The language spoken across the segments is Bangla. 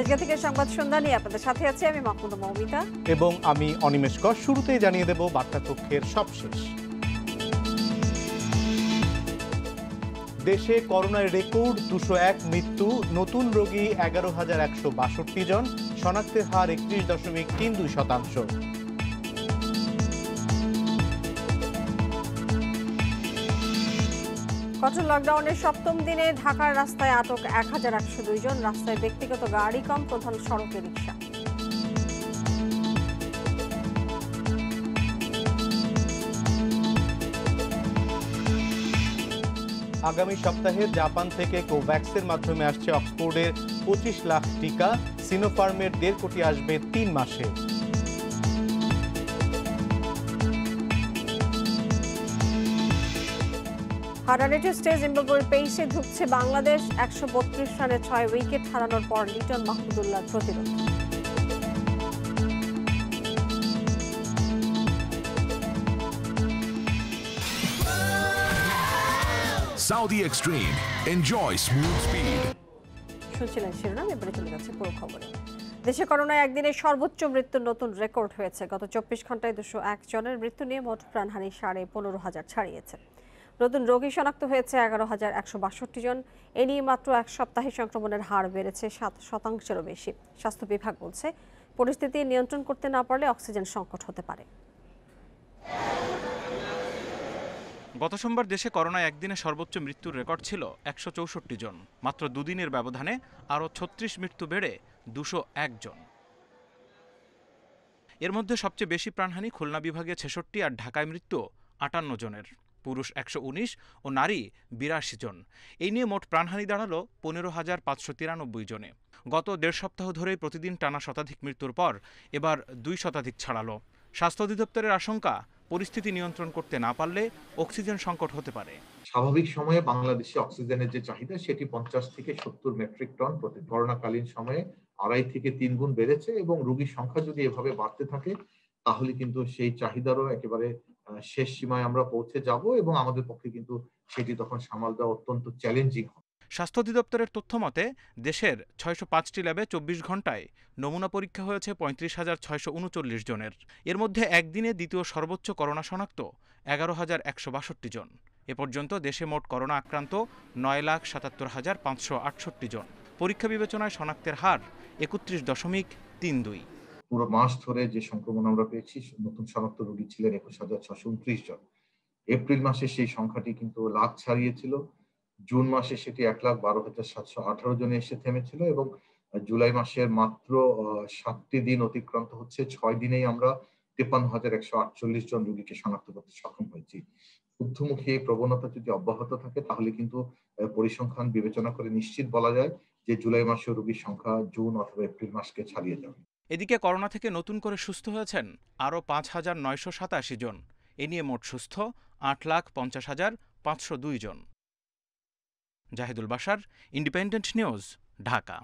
তেজগাঁ থেকে সংবাদ সন্ধ্যা নিয়ে আপনাদের সাথে আছি আমি মাহমুদা মৌমিতা এবং আমি অনিমেষ কর। শুরুতেই জানিয়ে দেব বার্তা কক্ষের সবশেষ। দেশে করোনায় রেকর্ড 201 মৃত্যু, নতুন রোগী 11,162 জন, শনাক্তের হার 31.32%। কঠোর লকডাউনের সপ্তম দিনে ঢাকার রাস্তায় আটক 1,102 জন, রাস্তায় ব্যক্তিগত গাড়ি কম, প্রধান সড়কে রিকশা। আগামী সপ্তাহে জাপান থেকে কোভ্যাক্সের মাধ্যমে আসছে অক্সফোর্ডের 25 লাখ টিকা, সিনোফার্মের 1.5 কোটি আসবে 3 মাসে। হারারে টেস্টে জিম্বাবুয়ের পেসে ঢুকছে বাংলাদেশ, 132 রানে 6 উইকেট হারানোর পর লিটন মাহমুদুল্লাহর প্রতিরোধ। Saudi Extreme. Enjoy smooth speed. শুনছিলেন শিরোনাম, এবারে চলে যাচ্ছে পুরো খবরে। দেশে করোনায় একদিনে সর্বোচ্চ মৃত্যুর নতুন রেকর্ড হয়েছে। গত 24 ঘন্টায় 201 জনের মৃত্যু নিয়ে মোট প্রাণহানি 15,500 ছাড়িয়েছে। নতুন রোগী শনাক্ত হয়েছে 11,162 জন। এ নিয়ে মাত্র এক সপ্তাহে সংক্রমণের হার বেড়েছে 7%-এরও বেশি। স্বাস্থ্য বিভাগ বলছে, পরিস্থিতি নিয়ন্ত্রণ করতে না পারলে অক্সিজেন সংকট হতে পারে। গত সোমবার দেশে করোনায় একদিনে সর্বোচ্চ মৃত্যুর রেকর্ড ছিল 164 জন। মাত্র দুদিনের ব্যবধানে আরও 36 মৃত্যু বেড়ে 201 জন। এর মধ্যে সবচেয়ে বেশি প্রাণহানি খুলনা বিভাগে 66 আর ঢাকায় মৃত্যু 58 জনের। পুরুষ 119 ও নারী 82 জন। এই নিয়ে মোট প্রাণহানি দাঁড়ালো 15,593 জনে। গত 1.5 সপ্তাহ ধরে প্রতিদিন টানা শতাধিক মৃত্যুর পর এবার 2 শতাধিক ছাড়ালো। স্বাস্থ্য অধিদপ্তরের আশঙ্কা, পরিস্থিতি নিয়ন্ত্রণ করতে না পারলে অক্সিজেন সংকট হতে পারে। স্বাভাবিক সময়ে বাংলাদেশে অক্সিজেনের যে চাহিদা সেটি 50 থেকে 70 মেট্রিক টন প্রতি। করোনাকালীন সময়ে 2.5 থেকে 3 গুণ বেড়েছে এবং রোগীর সংখ্যা যদি এভাবে বাড়তে থাকে তাহলে কিন্তু সেই চাহিদারও একেবারে শেষ সীমায় আমরা পৌঁছে যাব এবং আমাদের পক্ষে কিন্তু সেটি তখন সামাল দেওয়া অত্যন্ত চ্যালেঞ্জিং হবে। স্বাস্থ্য অধিদপ্তরের তথ্য মতে দেশের 605টি ল্যাবে 24 ঘন্টায় নমুনা পরীক্ষা হয়েছে 35,639 জনের। এর মধ্যে একদিনে দ্বিতীয় সর্বোচ্চ করোনা শনাক্ত 11,162 জন। এ পর্যন্ত দেশে মোট করোনা আক্রান্ত 9,77,568 জন। পরীক্ষা বিবেচনায় শনাক্তের হার 31.32। পুরো মাস ধরে যে সংক্রমণ আমরা পেয়েছি, নতুন শনাক্ত রোগী ছিলেন 21,629 জন। এপ্রিল মাসে সেই সংখ্যাটি কিন্তু লাখ ছাড়িয়েছিল। জুন মাসে সেটি 1,12,718 জনে এসে থেমেছিল এবং জুলাই মাসের মাত্র 7টি দিন অতিক্রান্ত হচ্ছে, 6 দিনেই আমরা 53,148 জন রোগীকে শনাক্ত করতে সক্ষম হয়েছি। ঊর্ধ্বমুখী এই প্রবণতা যদি অব্যাহত থাকে তাহলে কিন্তু পরিসংখ্যান বিবেচনা করে নিশ্চিত বলা যায় যে জুলাই মাসে রোগীর সংখ্যা জুন অথবা এপ্রিল মাসকে ছাড়িয়ে যাবে। এদিকে করোনা থেকে নতুন করে সুস্থ হয়েছেন আরও 5,987 জন। এ নিয়ে মোট সুস্থ 8,50,502 জন। Zahidul Bashar, Independent News, Dhaka.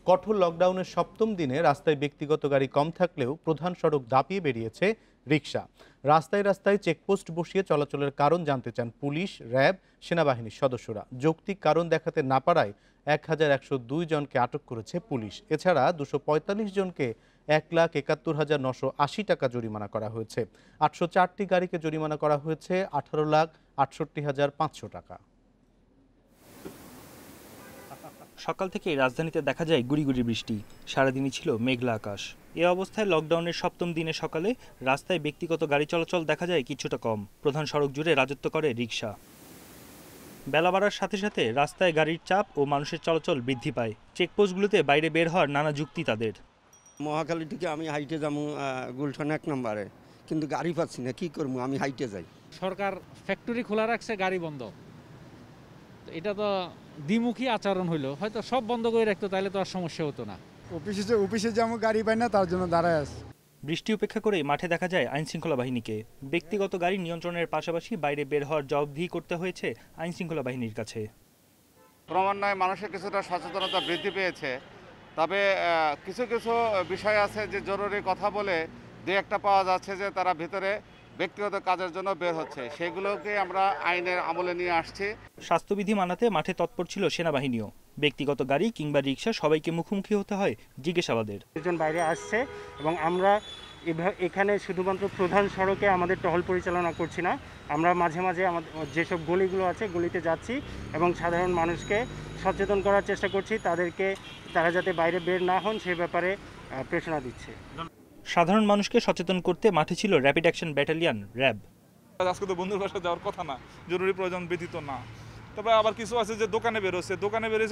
কঠোর লকডাউনের সপ্তম দিনে রাস্তায় ব্যক্তিগত গাড়ি কম থাকলেও প্রধান সড়ক দাপিয়ে বেরিয়েছে রিকশা। রাস্তায় রাস্তায় চেকপোস্ট বসিয়ে চলাচলের কারণ জানতে চান পুলিশ, র্যাব, সেনাবাহিনীর সদস্যরা। যৌক্তিক কারণ দেখাতে না পারায় 1,102 জনকে আটক করেছে পুলিশ। এছাড়া 245 জনকে 1,71,980 টাকা জরিমানা করা হয়েছে। 804টি গাড়িকে জরিমানা করা হয়েছে 18,68,500 টাকা। সকাল থেকে রাজধানীতে দেখা যায় গুড়ি গুড়ি বৃষ্টি, সারাদিনই ছিল মেঘলা আকাশ। এ অবস্থায় লকডাউনের সপ্তম দিনে সকালে রাস্তায় ব্যক্তিগত গাড়ি চলাচল দেখা যায় কিছুটা কম। প্রধান সড়ক জুড়ে রাজত্ব করে রিকশা। বেলা বাড়ার সাথে সাথে রাস্তায় গাড়ির চাপ ও মানুষের চলাচল বৃদ্ধি পায়। চেকপোস্টগুলোতে বাইরে বের হওয়ার নানা যুক্তি তাদের। মহাখালী থেকে আমি হাইটে যাবো গুলশান 1 নম্বরে, কিন্তু গাড়ি পাচ্ছি না, কি করবো, আমি হাইটে যাই। সরকার ফ্যাক্টরি খোলা রাখছে, গাড়ি বন্ধ। এটা তো দ্বিমুখী আচরণ হইলো। হয়তো সব বন্ধ করে রাখতো তাহলে তো আর সমস্যা হতো না। অফিসে যেমন গাড়ি পাই না, তার জন্য দাঁড়ায় আছে। বৃষ্টি উপেক্ষা করে মাঠে দেখা যায় আইনশৃঙ্খলা বাহিনীকে। ব্যক্তিগত গাড়ি নিয়ন্ত্রণের পাশাপাশি বাইরে বের হওয়ার জবাবদিহি করতে হয়েছে আইনশৃঙ্খলা বাহিনীর কাছে। ক্রমান্বয়ে মানুষের কিছুটা সচেতনতা বৃদ্ধি পেয়েছে, তবে কিছু কিছু বিষয় আছে যে জরুরি কথা বলে 2-1টা পাওয়া যাচ্ছে যে তারা ভিতরে ব্যক্তিগত কাজের জন্য বের হচ্ছে, সেগুলোকে আমরা আইনের আমলে নিয়ে আসছি। স্বাস্থ্যবিধি মানাতে মাঠে তৎপর ছিল সেনাবাহিনীও। ব্যক্তিগত গাড়ি কিংবা রিক্সা সবাইকে মুখোমুখি হতে হয় জিজ্ঞাসাবাদের। একজন বাইরে আসছে এবং আমরা এখানে শুধুমাত্র প্রধান সড়কে আমাদের টহল পরিচালনা করছি না, আমরা মাঝে মাঝে আমাদের যেসব গলিগুলো আছে গলিতে যাচ্ছি এবং সাধারণ মানুষকে সচেতন করার চেষ্টা করছি, তারা যাতে বাইরে বের না হন সে ব্যাপারে প্রেরণা দিচ্ছে। সাধারণ মানুষকে সচেতন করতে মাঠে ছিল র্যাপিড অ্যাকশন ব্যাটালিয়ন র্যাব। আজকে তো বন্ধুর বাসায় যাওয়ার কথা না, জরুরি প্রয়োজন ব্যতীত না। তবে আবার কিছু আছে যে দোকানে বেরোচ্ছে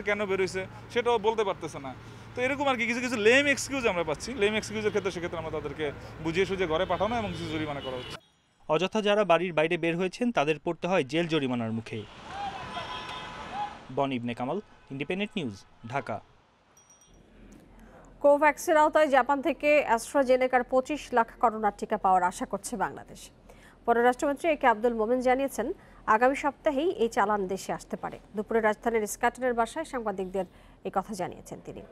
কেন বেরোচ্ছে সেটাও বলতে পারতেছে না। তো এরকম আর কি কিছু কিছু লেম এক্সকিউজ আমরা পাচ্ছি। লেম এক্সকিউজের ক্ষেত্রে সেক্ষেত্রে আমরা তাদেরকে বুঝিয়ে সুঝিয়ে ঘরে পাঠানো এবং কিছু জরিমানা করা হচ্ছে। অযথা যারা বাড়ির বাইরে বের হয়েছেন তাদের পড়তে হয় জেল জরিমানার মুখে। বন ইবনে কামাল, ইন্ডিপেন্ডেন্ট নিউজ, ঢাকা। কোভ্যাক্সের আওতায় জাপান থেকে অ্যাস্ট্রাজেনেকার 25 লাখ করোনার টিকা পাওয়ার আশা করছে বাংলাদেশ। পররাষ্ট্রমন্ত্রী একে আব্দুল মোমেন জানিয়েছেন, আগামী সপ্তাহেই এই চালান দেশে আসতে পারে। দুপুরে রাজধানীর স্কাটনের বাসায় সাংবাদিকদের এই কথা জানিয়েছেন তিনি।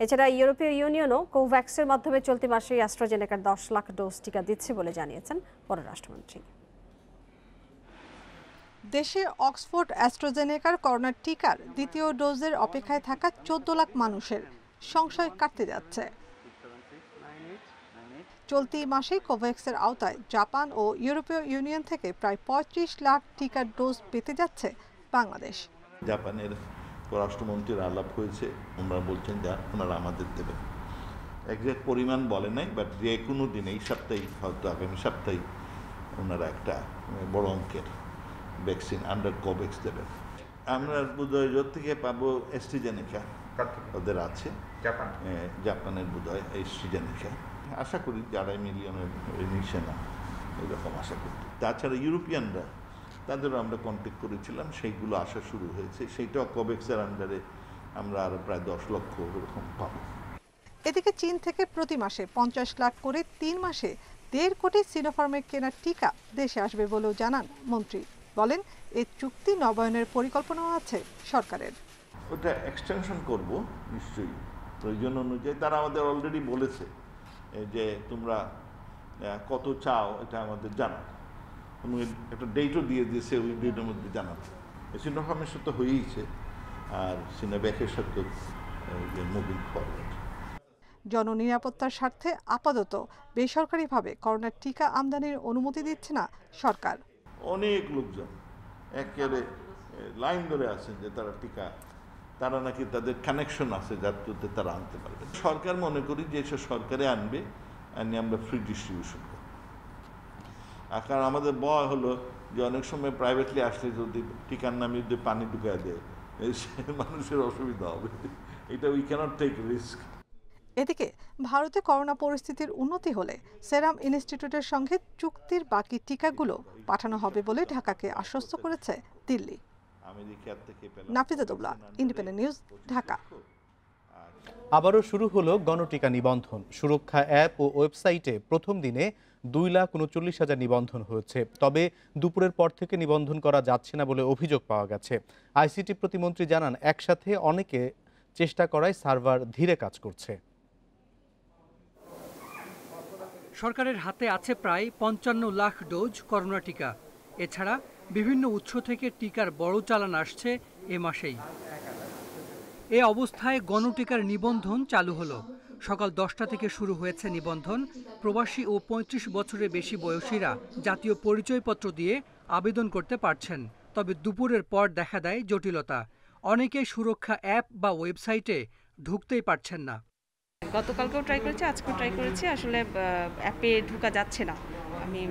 এছাড়া ইউরোপীয় ইউনিয়নও কোভ্যাক্সের মাধ্যমে চলতি মাসেই অ্যাস্ট্রাজেনেকার 10 লাখ ডোজ টিকা দিচ্ছে বলে জানিয়েছেন পররাষ্ট্রমন্ত্রী। দেশে অক্সফোর্ড অ্যাস্ট্রাজেনেকার করোনার টিকার দ্বিতীয় ডোজের অপেক্ষায় থাকা 14 লাখ মানুষের সংশয় কাটতে যাচ্ছে। চলতি মাসে কোভ্যাক্সের আওতায় জাপান ও ইউরোপীয় ইউনিয়ন থেকে প্রায় 35 লাখ টিকার ডোজ পেতে যাচ্ছে বাংলাদেশ। জাপানের পররাষ্ট্রমন্ত্রীর আলাপ হয়েছে, ওনারা বলছেন যে ওনারা আমাদের দেবেন। একজ্যাক্ট পরিমাণ বলে নাই, বাট যে কোনো দিন এই সপ্তাহে হয়তো আগামী সপ্তাহে ওনারা একটা বড় অঙ্কের ভ্যাকসিন আন্ডার কোভ্যাক্স দেবেন। আমরা বোধহয় থেকে পাবো অ্যাস্ট্রাজেনেকা, ওদের আছে জাপানের বোধহয় অ্যাস্ট্রাজেনেকা। আশা করি 2.5 মিলিয়নের নিচে না, এরকম আশা করি। তাছাড়া ইউরোপিয়ানরা তাদেরও আমরা কন্ট্যাক্ট করেছিলাম, সেইগুলো আসা শুরু হয়েছে। সেইটাও কোভ্যাক্সের আন্ডারে আমরা আরও প্রায় 10 লক্ষ এরকম পাবো। এদিকে চীন থেকে প্রতি মাসে 50 লাখ করে 3 মাসে 1.5 কোটি সিনোফার্মের কেনার টিকা দেশে আসবে বলেও জানান মন্ত্রী। বলেন, এই চুক্তি নবায়নের পরিকল্পনাও আছে সরকারের। ওটা এক্সটেনশন করব নিশ্চয়ই প্রয়োজন অনুযায়ী। তারা আমাদের অলরেডি বলেছে যে তোমরা কত চাও এটা আমাদের জানাও, একটা ডেটও দিয়ে দিয়েছে, ওই ডেটের মধ্যে জানাবো। সিনোফার্মের সাথে হয়েইছে, আর সিনোভ্যাকের সাথে মুভিং ফরওয়ার্ড। জননিরাপত্তার স্বার্থে আপাতত বেসরকারিভাবে করোনার টিকা আমদানির অনুমতি দিচ্ছে না সরকার। অনেক লোকজন একেবারে লাইন ধরে আছেন যে তারা টিকা, তারা নাকি তাদের কানেকশন আছে যাতে তারা আনতে পারবে। সরকার মনে করি যে এসব সরকারে আনবে, আমরা ফ্রি ডিস্ট্রিবিউশন করব। আর কারণ আমাদের ভয় হলো যে অনেক সময় প্রাইভেটলি আসলে যদি টিকার নামে যদি পানি ঢুকায় দেয়, মানুষের অসুবিধা হবে। এটা উই ক্যানট টেক রিস্ক। এদিকে ভারতে করোনা পরিস্থিতির উন্নতি হলে সেরাম ইনস্টিটিউটের সঙ্গে চুক্তির বাকি টিকাগুলো পাঠানো হবে বলে ঢাকাকে আশ্বস্ত করেছে দিল্লি। Nafiza Dobla, Independent News, Dhaka. আবারও শুরু হলো গণটিকা নিবন্ধন। সুরক্ষা অ্যাপ ও ওয়েবসাইটে প্রথম দিনে 2,39,000 নিবন্ধন হয়েছে। তবে দুপুরের পর থেকে নিবন্ধন করা যাচ্ছে না বলে অভিযোগ পাওয়া গেছে। আইসিটি প্রতিমন্ত্রী জানান, একসাথে অনেকে চেষ্টা করায় সার্ভার ধীরে কাজ করছে। সরকারের হাতে আছে প্রায় 55 লাখ ডোজ করোনা টিকা। এছাড়া বিভিন্ন উৎস থেকে টিকার বড় চালান আসছে এ মাসেই। এ অবস্থায় গণটিকার নিবন্ধন চালু হলো। সকাল 10টা থেকে শুরু হয়েছে নিবন্ধন। প্রবাসী ও 35 বছরের বেশি বয়সীরা জাতীয় পরিচয়পত্র দিয়ে আবেদন করতে পারছেন। তবে দুপুরের পর দেখা দেয় জটিলতা। অনেকে সুরক্ষা অ্যাপ বা ওয়েবসাইটে ঢুকতেই পারছেন না। গতকালকেও ট্রাই করেছি, আজকেও ট্রাই করেছি, আসলে অ্যাপে ঢোকা যাচ্ছে না, আমি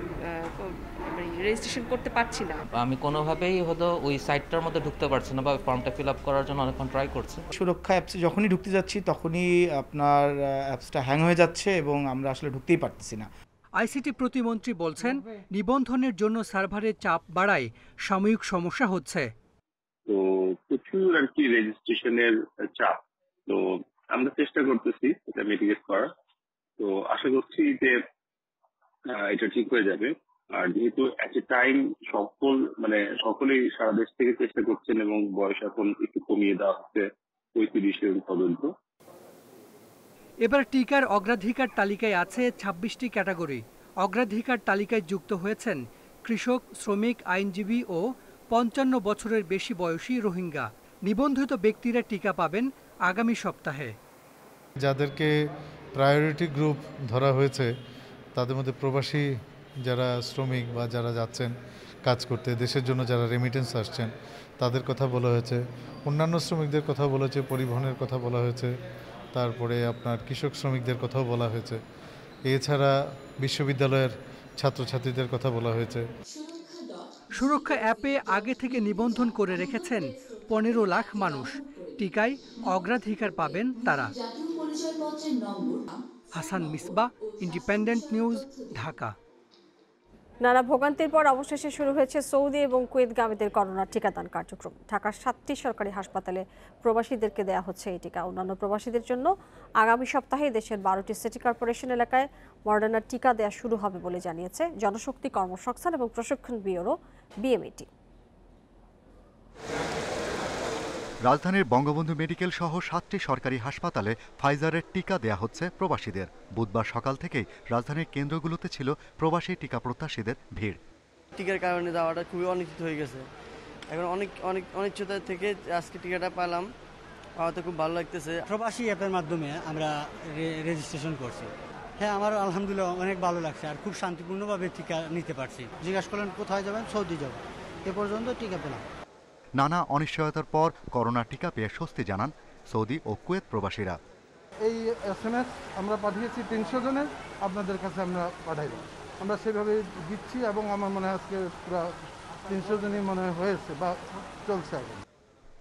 রেজিস্ট্রেশন করতে পারছি না। আমি কোনোভাবেই হয়তো ওই সাইটটার মধ্যে ঢুকতে পারছি না বা ফর্মটা ফিল আপ করার জন্য অনেকক্ষণ ট্রাই করছি। সুরক্ষা অ্যাপসে যখনই ঢুকতে যাচ্ছি তখনই আপনার অ্যাপসটা হ্যাং হয়ে যাচ্ছে এবং আমরা আসলে ঢুকতেই পারতেছি না। আইসিটি প্রতিমন্ত্রী বলছেন, নিবন্ধনের জন্য সার্ভারের চাপ বাড়ায় সাময়িক সমস্যা হচ্ছে। তো প্রচুর আর কি রেজিস্ট্রেশনের চাপ, তো আমরা চেষ্টা করতেছি এটা মিটিগেট করার। তো আশা করছি যে এটা ঠিক হয়ে যাবে। আর যেহেতু এট এ টাইম সকলেই সারা দেশ থেকে চেষ্টা করছেন এবং বয়স এখন একটু কমিয়ে দেওয়া হচ্ছে 35 পর্যন্ত। এবার টিকার অগ্রাধিকার তালিকায় আছে 26টি ক্যাটাগরি। অগ্রাধিকার তালিকায় যুক্ত হয়েছেন কৃষক, শ্রমিক, আইনজীবী ও 55 বছরের বেশি বয়সী রোহিঙ্গা। নিবন্ধিত ব্যক্তিরা টিকা পাবেন আগামী সপ্তাহে। যাদেরকে প্রায়োরিটি গ্রুপ ধরা হয়েছে তাদের মধ্যে প্রবাসী যারা শ্রমিক বা যারা যাচ্ছেন কাজ করতে, দেশের জন্য যারা রেমিটেন্স আসছেন তাদের কথা বলা হয়েছে, অন্যান্য শ্রমিকদের কথা বলেছে, পরিবহনের কথা বলা হয়েছে, তারপরে আপনার কৃষক শ্রমিকদের কথাও বলা হয়েছে, এছাড়া বিশ্ববিদ্যালয়ের ছাত্রছাত্রীদের কথা বলা হয়েছে। সুরক্ষা অ্যাপে আগে থেকে নিবন্ধন করে রেখেছেন 15 লাখ মানুষ। টিকায় অগ্রাধিকার পাবেন তারা। Hasan Misbah, independent News, Dhaka. নানা ভোগান্তির পর অবশেষে শুরু হয়েছে সৌদি এবং কুয়েতগামীদের করোনা টিকাদান কার্যক্রম। ঢাকার 7টি সরকারি হাসপাতালে প্রবাসীদেরকে দেয়া হচ্ছে এই টিকা। অন্যান্য প্রবাসীদের জন্য আগামী সপ্তাহে দেশের 12টি সিটি কর্পোরেশন এলাকায় মডার্নার টিকা দেয়া শুরু হবে বলে জানিয়েছে জনশক্তি কর্মসংস্থান এবং প্রশিক্ষণ ব্যুরো বিএমইটি। রাজধানীর বঙ্গবন্ধু মেডিকেল সহ 7টি সরকারি হাসপাতালে ফাইজারের টিকা দেয়া হচ্ছে প্রবাসীদের। বুধবার সকাল থেকেই রাজধানীর কেন্দ্রগুলোতে ছিল প্রবাসী টিকা প্রত্যাশীদের ভিড়। টিকার কারণে যাওয়াটা খুবই অনিশ্চিত হয়ে গেছে। এখন অনিশ্চয়তা থেকে আজকে টিকাটা পেলাম, আমার তো খুব ভালো লাগতেছে। প্রবাসী অ্যাপের মাধ্যমে আমরা রেজিস্ট্রেশন করছি। হ্যাঁ, আমার আলহামদুলিল্লাহ অনেক ভালো লাগছে আর খুব শান্তিপূর্ণভাবে টিকা নিতে পারছি। জিজ্ঞাসা করলেন কোথায় যাবেন, সৌদি যাব, এ পর্যন্ত টিকা পেলাম। নানা অনিশ্চয়তার পর করোনা টিকা পেয়ে স্বস্তি জানান সৌদি ও কুয়েত প্রবাসীরা। এই SMS আমরা পাঠিয়েছি 300 জনের, আপনাদের কাছে আমরা পাঠাইব। আমরা সেভাবে দিচ্ছি এবং আমার মনে হয় আজকে পুরো 300 জনই মনে হয়েছে বা চলছে এখন।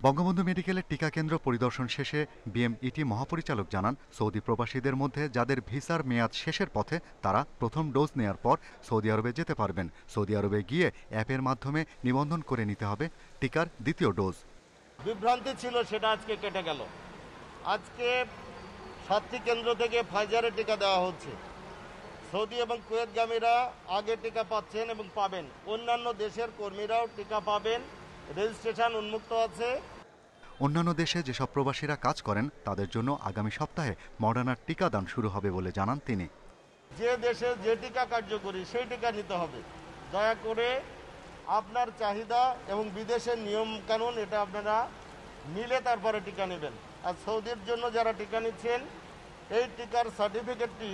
বঙ্গবন্ধু মেডিকেলের টিকা কেন্দ্র পরিদর্শন শেষে বিএমইটি মহাপরিচালক জানান সৌদি প্রবাসীদের মধ্যে যাদের ভিসার মেয়াদ শেষের পথে তারা প্রথম ডোজ নেয়ার পর সৌদি আরবে যেতে পারবেন। সৌদি আরবে গিয়ে অ্যাপের মাধ্যমে নিবন্ধন করে নিতে হবে টিকার দ্বিতীয় ডোজ। বিভ্রান্তি ছিল সেটা আজকে কেটে গেল। আজকে 7টি কেন্দ্র থেকে ফাইজারের টিকা দেওয়া হচ্ছে। সৌদি এবং কুয়েতগামীরা আগে টিকা পাচ্ছেন এবং পাবেন। অন্যান্য দেশের কর্মীরাও টিকা পাবেন। রেজিস্ট্রেশন উন্মুক্ত আছে। অন্যান্য দেশে যেসব প্রবাসীরা কাজ করেন তাদের জন্য আগামী সপ্তাহে মডার্নার টিকাদান শুরু হবে বলে জানান তিনি। যে দেশে যে টিকা কার্যকরী সেই টিকা নিতে হবে। দয়া করে আপনার চাহিদা এবং বিদেশের নিয়ম কানুন এটা আপনারা মিলে তারপরে টিকা নেবেন। আর সৌদির জন্য যারা টিকা নিচ্ছেন এই টিকার সার্টিফিকেটটি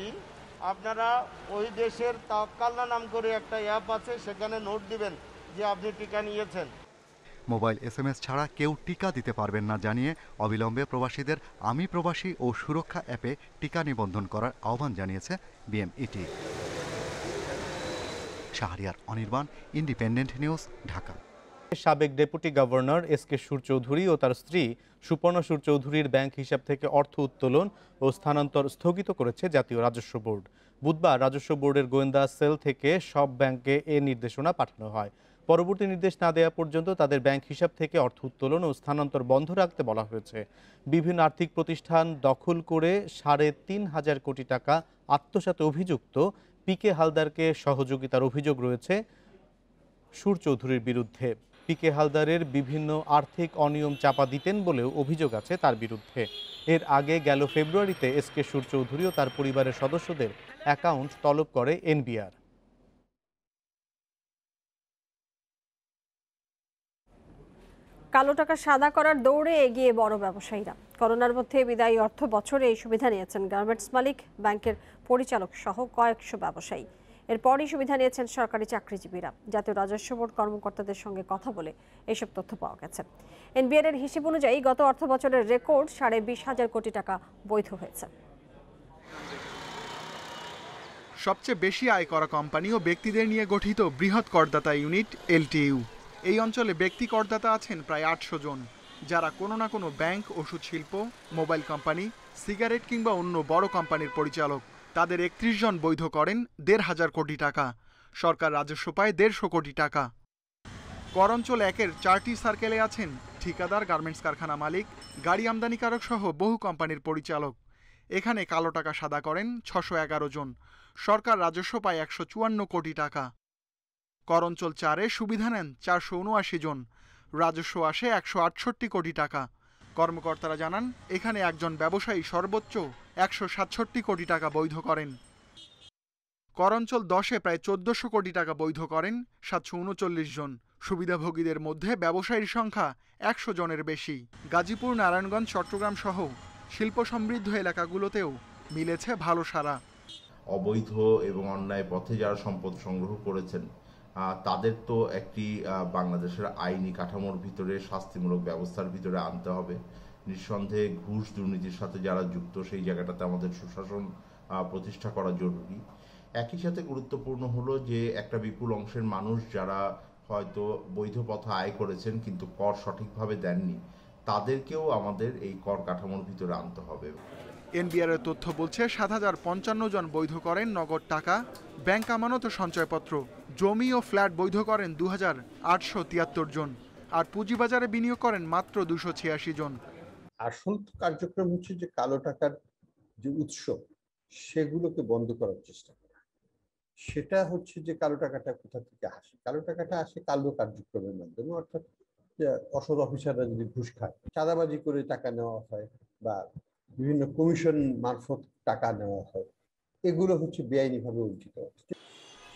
আপনারা ওই দেশের তাওয়াক্কালনা নাম করে একটা অ্যাপ আছে, সেখানে নোট দিবেন যে আপনি টিকা নিয়েছেন। মোবাইল SMS ছাড়া কেউ টিকা দিতে পারবেন না জানিয়ে অবিলম্বে প্রবাসীদের আমি প্রবাসী ও সুরক্ষা অ্যাপে টিকা নিবন্ধন করার আহ্বান জানিয়েছে BMET. Shahriar Anirban, independent News, Dhaka. সাবেক ডেপুটি গভর্নর SK সুর চৌধুরী ও তার স্ত্রী সুপর্ণা সুর চৌধুরীর ব্যাংক হিসাব থেকে অর্থ উত্তোলন ও স্থানান্তর স্থগিত করেছে জাতীয় রাজস্ব বোর্ড। বুধবার রাজস্ব বোর্ডের গোয়েন্দা সেল থেকে সব ব্যাংকে এ নির্দেশনা পাঠানো হয়। পরবর্তী নির্দেশ না দেওয়া পর্যন্ত তাদের ব্যাংক হিসাব থেকে অর্থ উত্তোলন ও স্থানান্তর বন্ধ রাখতে বলা হয়েছে। বিভিন্ন আর্থিক প্রতিষ্ঠান দখল করে 3.5 কোটি টাকা আত্মসাতে অভিযুক্ত PK হালদারকে সহযোগিতার অভিযোগ রয়েছে সুর চৌধুরীর বিরুদ্ধে। PK হালদারের বিভিন্ন আর্থিক অনিয়ম চাপা দিতেন বলেও অভিযোগ আছে তার বিরুদ্ধে। এর আগে গেল ফেব্রুয়ারিতে SK সুর চৌধুরী ও তার পরিবারের সদস্যদের অ্যাকাউন্ট তলব করে NBR। কালো টাকা সাদা করার দৌড়ে এগিয়ে বড় ব্যবসায়ীরা। করোনার মধ্যে বিদায়ী অর্থ বছরে এই সুবিধা নিয়েছেন গার্মেন্টস মালিক, ব্যাংকের পরিচালক সহ কয়েকশো ব্যবসায়ী। এরপরই সুবিধা নিয়েছেন সরকারি চাকরিজীবীরা। জাতীয় রাজস্ব বোর্ড কর্মকর্তাদের সঙ্গে কথা বলে এসব তথ্য পাওয়া গেছে। NBR এর হিসেব অনুযায়ী গত অর্থ বছরের রেকর্ড 20,500 কোটি টাকা বৈধ হয়েছে। সবচেয়ে বেশি আয় করা কোম্পানি ও ব্যক্তিদের নিয়ে গঠিত বৃহৎ করদাতা ইউনিট LTU। এই অঞ্চলে ব্যক্তি করদাতা আছেন প্রায় 800 জন, যারা কোনো না কোনো ব্যাংক, ওষুধ শিল্প, মোবাইল কোম্পানি, সিগারেট কিংবা অন্য বড় কোম্পানির পরিচালক। তাদের 31 জন বৈধ করেন 1,500 কোটি টাকা। সরকার রাজস্ব পায় 150 কোটি টাকা। কর অঞ্চল 1-এর 4টি সার্কেলে আছেন ঠিকাদার, গার্মেন্টস কারখানা মালিক, গাড়ি আমদানিকারক সহ বহু কোম্পানির পরিচালক। এখানে কালো টাকা সাদা করেন 611 জন। সরকার রাজস্ব পায় 154 কোটি টাকা। কর অঞ্চল 4-এ সুবিধা নেন 479 জন। রাজস্ব আসে 168 কোটি টাকা। কর্মকর্তারা জানান এখানে একজন ব্যবসায়ী সর্বোচ্চ 167 কোটি টাকা বৈধ করেন। কর অঞ্চল 10-এ প্রায় 1400 কোটি টাকা বৈধ করেন 739 জন। সুবিধাভোগীদের মধ্যে ব্যবসায়ীর সংখ্যা 100 জনের বেশি। গাজীপুর, নারায়ণগঞ্জ, চট্টগ্রাম সহ শিল্প সমৃদ্ধ এলাকাগুলোতেও মিলেছে ভালো সাড়া। অবৈধ এবং অন্যায় পথে যারা সম্পদ সংগ্রহ করেছেন তাদের তো একটি বাংলাদেশের আইনি কাঠামোর ভিতরে শাস্তিমূলক ব্যবস্থার ভিতরে আনতে হবে। নিঃসন্দেহে ঘুষ দুর্নীতির সাথে যারা যুক্ত সেই জায়গাটাতে আমাদের সুশাসন প্রতিষ্ঠা করা জরুরি। একই সাথে গুরুত্বপূর্ণ হলো যে একটা বিপুল অংশের মানুষ যারা হয়তো বৈধ পথে আয় করেছেন কিন্তু কর সঠিকভাবে দেননি, তাদেরকেও আমাদের এই কর কাঠামোর ভিতরে আনতে হবে। এনবিআরের তথ্য বলছে ৭,০৫৫ জন বৈধ করেন নগদ টাকা, ব্যাংক আমানত ও সঞ্চয়পত্র। জমি ও ফ্ল্যাট বৈধ করেন ২,৮৭৩ জন, আর পুঁজিবাজারে বিনিয়োগ করেন মাত্র ২৮৬ জন। আসল কার্যক্রম হচ্ছে যে কালো টাকার যে উৎস সেগুলোকে বন্ধ করার চেষ্টা করা। সেটা হচ্ছে যে কালো টাকাটা কোথা থেকে আসে। কালো টাকাটা আসে কালো কার্যক্রমের মাধ্যমে, অর্থাৎ অসৎ অফিসাররা যদি ঘুষ খায়, চাঁদাবাজি করে টাকা নেওয়া হয় বা বিভিন্ন কমিশন মারফত টাকা নেওয়া হয়, এগুলো হচ্ছে বেআইনিভাবে অর্জিত।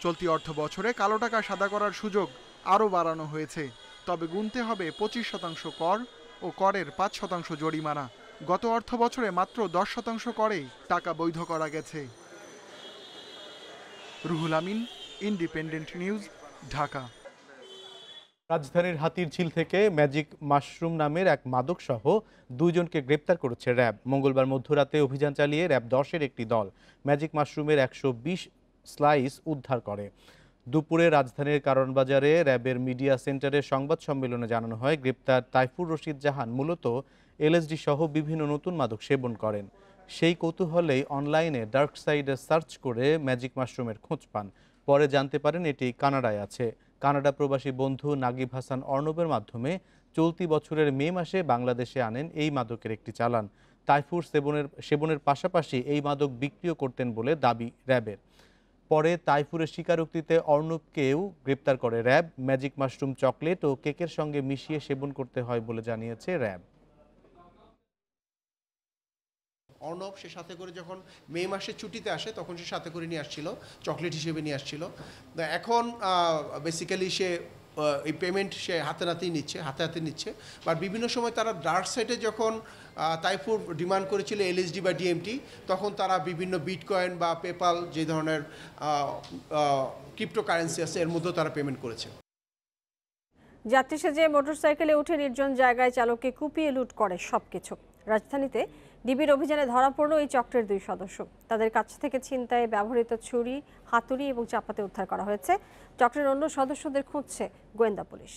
চলতি অর্থ বছরে কালো টাকা সাদা করার সুযোগ আরও বাড়ানো হয়েছে, তবে গুনতে হবে 25% কর ও করের 5% জরিমানা। গত অর্থ বছরে মাত্র 10% করেই টাকা বৈধ করা গেছে। Ruhul Amin, independent News, Dhaka. রাজধানীর হাতিরঝিল থেকে ম্যাজিক মাশরুম নামের এক মাদক সহ 2 জনকে গ্রেপ্তার করেছে র্যাব। মঙ্গলবার মধ্যরাতে অভিযান চালিয়ে র্যাব 10-এর একটি দল ম্যাজিক মাশরুমের 120 স্লাইস উদ্ধার করে। দুপুরে রাজধানীর কারণ বাজারে র্যাবের মিডিয়া সেন্টারের সংবাদ সম্মেলনে জানানো হয়, গ্রেপ্তার তাইফুর রশিদ জাহান মূলত এলএসডি সহ বিভিন্ন নতুন মাদক সেবন করেন। সেই কৌতূহলেই অনলাইনে ডার্ক সাইডে সার্চ করে ম্যাজিক মাশরুমের খোঁজ পান। পরে জানতে পারেন এটি কানাডায় আছে। কানাডা প্রবাসী বন্ধু নাগিব হাসান অর্ণবের মাধ্যমে চলতি বছরের মে মাসে বাংলাদেশে আনেন এই মাদকের একটি চালান। তাইফুর সেবনের পাশাপাশি এই মাদক বিক্রিও করতেন বলে দাবি র্যাবের। পরে তাইফুরের স্বীকারোক্তিতে অর্ণবকেও গ্রেপ্তার করে র্যাব। ম্যাজিক মাশরুম চকলেট ও কেকের সঙ্গে মিশিয়ে সেবন করতে হয় বলে জানিয়েছে র্যাব। অর্ণব সে সাথে করে যখন মে মাসে ছুটিতে আসে তখন সে সাথে করে নিয়ে আসছিল, চকলেট হিসেবে নিয়ে আসছিল। এখন বেসিক্যালি সে এই পেমেন্ট সে হাতে হাতে নিচ্ছে। বাট বিভিন্ন সময় তারা ডার্ক সাইডে যখন তাইফুর ডিমান্ড করেছিল এলএসডি বা ডিএমটি, তখন তারা বিভিন্ন বিটকয়েন বা পেপাল যে ধরনের ক্রিপ্টোকারেন্সি আছে এর মধ্যেও তারা পেমেন্ট করেছে। যাত্রী সেজে মোটরসাইকেলে উঠে নির্জন জায়গায় চালককে কুপিয়ে লুট করে সবকিছু। রাজধানীতে ডিবির অভিযানে ধরা পড়ল এই চক্রের 2 সদস্য। তাদের কাছ থেকে ছিনতাইয়ে ব্যবহৃত ছুরি, হাতুড়ি এবং চাপাতি উদ্ধার করা হয়েছে। চক্রের অন্য সদস্যদের খুঁজছে গোয়েন্দা পুলিশ।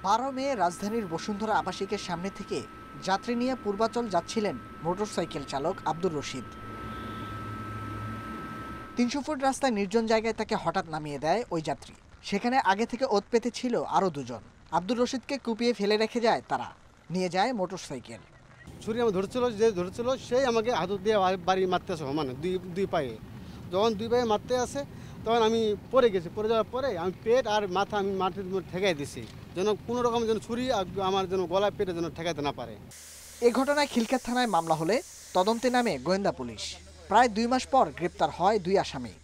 12 মে রাজধানীর বসুন্ধরা আবাসিকের সামনে থেকে যাত্রী নিয়ে পূর্বাচল যাচ্ছিলেন মোটরসাইকেল চালক আব্দুর রশিদ। 300 ফুট রাস্তায় নির্জন জায়গায় তাকে হঠাৎ নামিয়ে দেয় ওই যাত্রী। সেখানে আগে থেকে ওত পেতে ছিল আরও 2 জন। আব্দুর রশিদকে কুপিয়ে ফেলে রেখে যায় তারা, নিয়ে যায় মোটরসাইকেল। ছুরি আমার ধরছিল সেই আমাকে হাতুড় দিয়ে বাড়ি মারতে আসে, মানে দুই পায়ে। যখন 2 পায়ে মারতে আসে তখন আমি পড়ে গেছি। পড়ে যাওয়ার পরে আমি পেট আর মাথা আমি মাটির মধ্যে ঠেকাই দিছি, যেন কোনো রকম যেন ছুরি আমার যেন গলায় পেটে যেন ঠেকাইতে না পারে। এ ঘটনায় খিলক্ষেত থানায় মামলা হলে তদন্তে নামে গোয়েন্দা পুলিশ। প্রায় 2 মাস পর গ্রেপ্তার হয় 2 আসামি।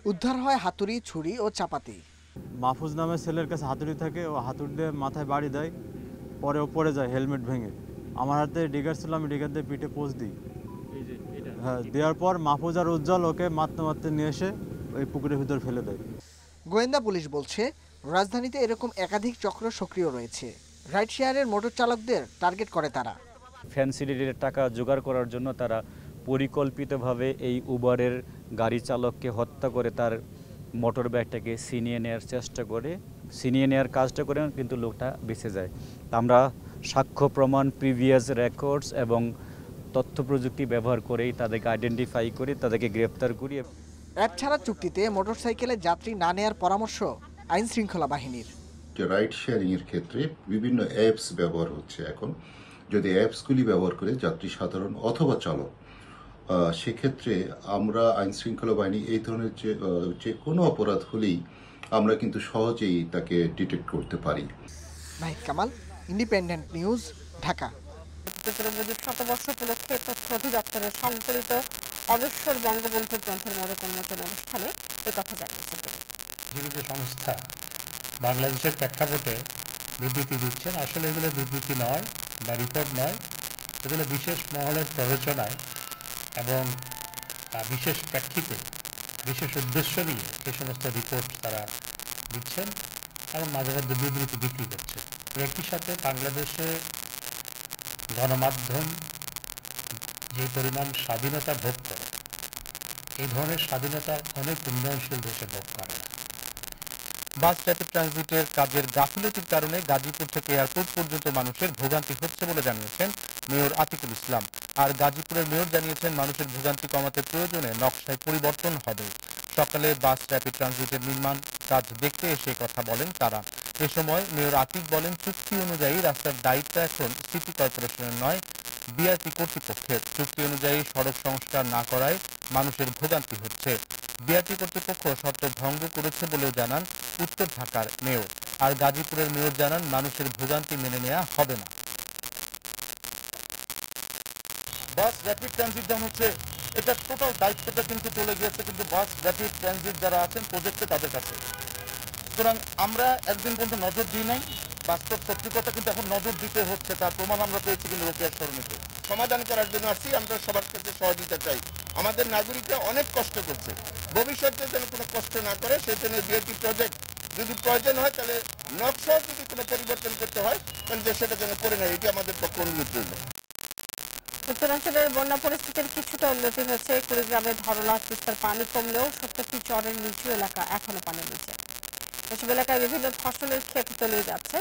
উদ্ধার হয় হাতুড়ি, ছুরি ও চাপাতি। মাহফুজ নামের ছেলের কাছে হাতুড়ি থাকে, ও হাতুড়ি দিয়ে মাথায় বাড়ি দেয়, পরে ও পড়ে যায় হেলমেট ভেঙে। আমার হাতে ডিগার ছিল, আমি ডিগার দিয়ে পিঠে পোজ দিই। হ্যাঁ, দেওয়ার পর মাহফুজ আর উজ্জ্বল ওকে মারতে নিয়ে এসে ওই পুকুরের ভিতর ফেলে দেয়। গোয়েন্দা পুলিশ বলছে রাজধানীতে এরকম একাধিক চক্র সক্রিয় রয়েছে। রাইড শেয়ারের মোটর চালকদের টার্গেট করে তারা। ফ্যান্সি রেটের টাকা জোগাড় করার জন্য তারা পরিকল্পিতভাবে এই উবারের গাড়ি চালককে হত্যা করে তার মোটর ব্যাগটাকে ছিনিয়ে নেওয়ার চেষ্টা করে, ছিনিয়ে নেওয়ার কাজটা করে, কিন্তু লোকটা বেঁচে যায়। আমরা সাক্ষ্য প্রমাণ, প্রিভিয়াস রেকর্ডস এবং তথ্য প্রযুক্তি ব্যবহার করেই তাদেরকে আইডেন্টিফাই করি, তাদেরকে গ্রেপ্তার করি। অ্যাপ ছাড়া চুক্তিতে মোটরসাইকেলে যাত্রী না নেওয়ার পরামর্শ আইন শৃঙ্খলা বাহিনীর। রাইড শেয়ারিংয়ের ক্ষেত্রে বিভিন্ন অ্যাপস ব্যবহার হচ্ছে। এখন যদি অ্যাপসগুলি ব্যবহার করে যাত্রী সাধারণ অথবা চালক, সেক্ষেত্রে আমরা আইন শৃঙ্খলা বাহিনী এই ধরনের যে কোনো অপরাধ হলেই আমরা কিন্তু সহজেই তাকে ডিটেক্ট করতে পারি। Nahid Kamal, independent News, Dhaka. শতবর্ষ উপলক্ষে তথ্য অধিদপ্তরের সংকলিত অজস্র বঙ্গবন্ধুর গ্রন্থের মোড়ক উন্মোচন অনুষ্ঠানে একথা জানিয়েছেন। যে সংস্থা বাংলাদেশের প্রেক্ষাপটে বিবৃতি দিচ্ছেন, আসলে এগুলো বিবৃতি নয় বা রিপোর্ট নয়, এগুলো বিশেষ মহলের প্ররোচনায় এবং বিশেষ প্রেক্ষিতে বিশেষ উদ্দেশ্য নিয়ে এই সমস্ত রিপোর্ট তারা দিচ্ছেন এবং মাঝে মধ্যে বিবৃতি বিক্রি করছে। একই সাথে বাংলাদেশে গণমাধ্যম যে পরিমাণ স্বাধীনতা ভোগ করে, এই ধরনের স্বাধীনতা অনেক উন্নয়নশীল দেশে ভোগ করে না। বাস র্যাপিড ট্রানজিটের কাজের গাফিলতির কারণে গাজীপুর থেকে এয়ারপোর্ট পর্যন্ত মানুষের ভোগান্তি হচ্ছে বলে জানিয়েছেন মেয়র আতিকুল ইসলাম। আর গাজীপুরের মেয়র জানিয়েছেন মানুষের ভোগান্তি কমাতে প্রয়োজনে নকশায় পরিবর্তন হবে। সকালে বাস র্যাপিড ট্রানজিটের নির্মাণ কাজ দেখতে এসে কথা বলেন তারা। এ সময় মেয়র আতিক বলেন, চুক্তি অনুযায়ী রাস্তার দায়িত্ব এখন সিটি কর্পোরেশনের নয়, বিআরটি কর্তৃপক্ষের। চুক্তি অনুযায়ী সড়ক সংস্কার না করায় মানুষের ভোগান্তি হচ্ছে। বিআরটি কর্তৃপক্ষ শর্ত ভঙ্গ করেছে বলেও জানান উত্তর ঢাকার মেয়র। আর গাজীপুরের মেয়র জানান মানুষের ভোগান্তি মেনে নেওয়া হবে না। বাস র্যাপিড ট্রানজিট যেমন হচ্ছে, এটা টোটাল দায়িত্বটা কিন্তু চলে গিয়েছে কিন্তু বাস র্যাপিড ট্রানজিট যারা আছেন প্রজেক্টে তাদের কাছে। সুতরাং আমরা একদিন পর্যন্ত নজর দিই নাই, বাস্তব সত্যি কথা কিন্তু এখন নজর দিতে হচ্ছে, তার প্রমাণ আমরা পেয়েছি কিন্তু রোকেয়ার সরণিতে। সমাধান করার জন্য আসছি, আমরা সবার কাছে সহযোগিতা চাই। আমাদের নাগরিকরা অনেক কষ্ট করছে, ভবিষ্যতে যেন কোনো কষ্ট না করে সেজন্য বিআরটি প্রজেক্ট যদি প্রয়োজন হয় তাহলে নকশা যদি কোনো পরিবর্তন করতে হয় তাহলে সেটা যেন করে নেয়, এটি আমাদের পক্ষে অনুরোধ রইল। উত্তরাঞ্চলের বন্যা পরিস্থিতির কিছুটা উন্নতি হয়েছে। কুড়িগ্রামের ধরলা তিস্তার পানি কমলেও ৭০টি চরের নিচু এলাকা এখনো পানির নিচে। এসব এলাকায় বিভিন্ন ফসলের ক্ষেত তলিয়ে যাচ্ছে,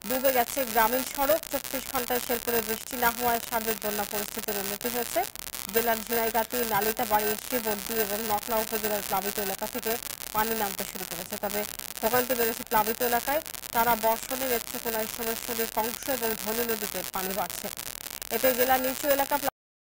ডুবে গেছে গ্রামীণ সড়ক। ২৪ ঘন্টায় শেরপুরে বৃষ্টি না হওয়ায় সার্বিক বন্যা পরিস্থিতির উন্নতি হয়েছে। জেলার ঝিনাইগাতি, নালিতাবাড়ি, শ্রীবর্দী এবং নকলা উপজেলার প্লাবিত এলাকা থেকে পানি নামতে শুরু করেছে। তবে ভোগান্তি বেড়েছে প্লাবিত এলাকায়। তারা বর্ষণের নেত্রকোনায় সোমেশ্বরী, কংস এবং ধনু নদীতে পানি বাড়ছে। এতে জেলার নিচু এলাকা